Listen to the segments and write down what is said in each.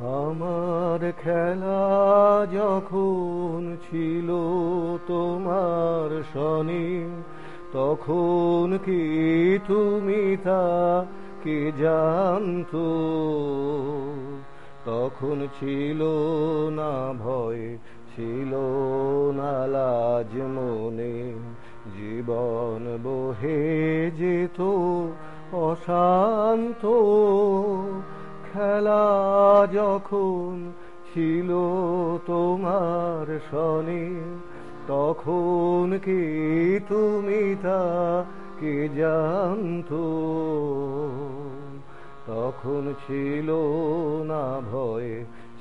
আমার খেলা যখন ছিল তোমার শনি, তখন কি তুমি তা কে জানতো? তখন ছিল না ভয়, ছিল না লাজ মনে, জীবন বহে যেত অশান্ত। খেলা যখন ছিল তোমার শনি, তখন কি তুমি তা কে জানতো? তখন ছিল না ভয়,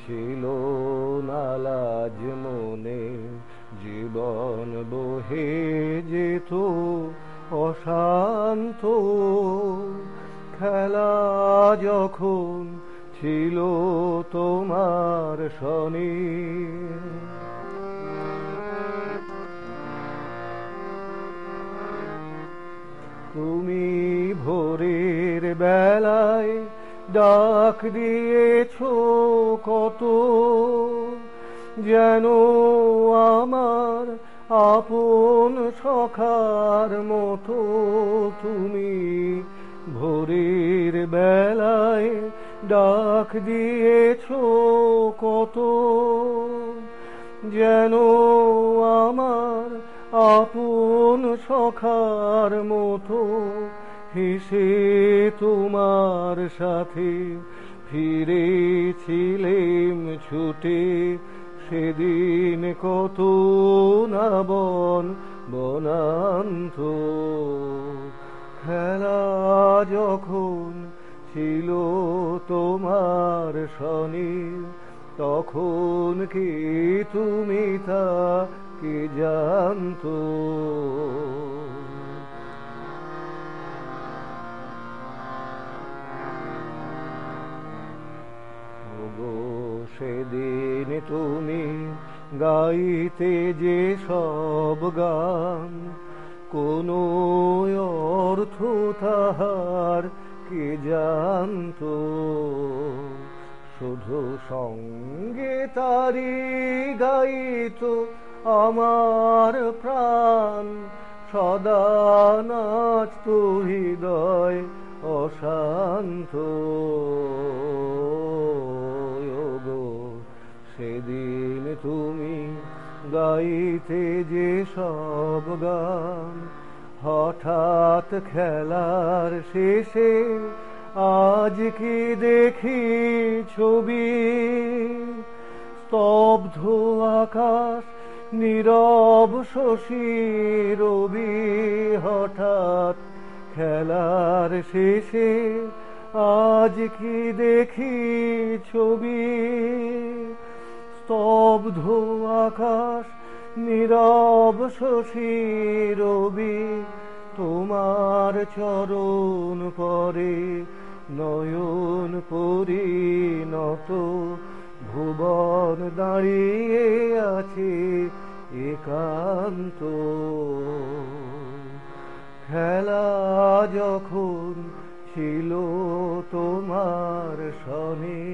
ছিল না লাজ মনে, জীবন বহে যেত অশান্ত। খেলা যখন ছিল তোমার শনি। তুমি ভোরের বেলায় ডাক দিয়েছো কত, যেন আমার আপন সখার মতো। তুমি ভোরের বেলায় ডাক দিয়েছো কত, যেন আমার আপন সখার মতো। হেসে তোমার সাথে ফিরেছিলেম ছুটে, সেদিন কত না বন বনান্ত। খেলা যখন ছিল তোমার শনি, তখন কি তুমি তা কে জানতো? ওগো সেদিন তুমি গাইতে যে সব গান, কোনো অর্থ তাহার কে জানতো? শুধু সঙ্গে তারি গাইতো আমার প্রাণ, সদা নাচতো হৃদয় অশান্ত। ওগো সেদিন তুমি গাইতে যে সব গান, হঠাৎ খেলার শেষে আজ কি দেখি ছবি, স্তব্ধ আকাশ নীরব শশী রবি। হঠাৎ খেলার শেষে আজ কি দেখি ছবি, স্তব্ধ আকাশ নীরব শশী রবি। তোমার চরণ পরে নয়ন পরিণত, ভুবন দাঁড়িয়ে আছে একান্ত। খেলা যখন ছিল তোমার শনি।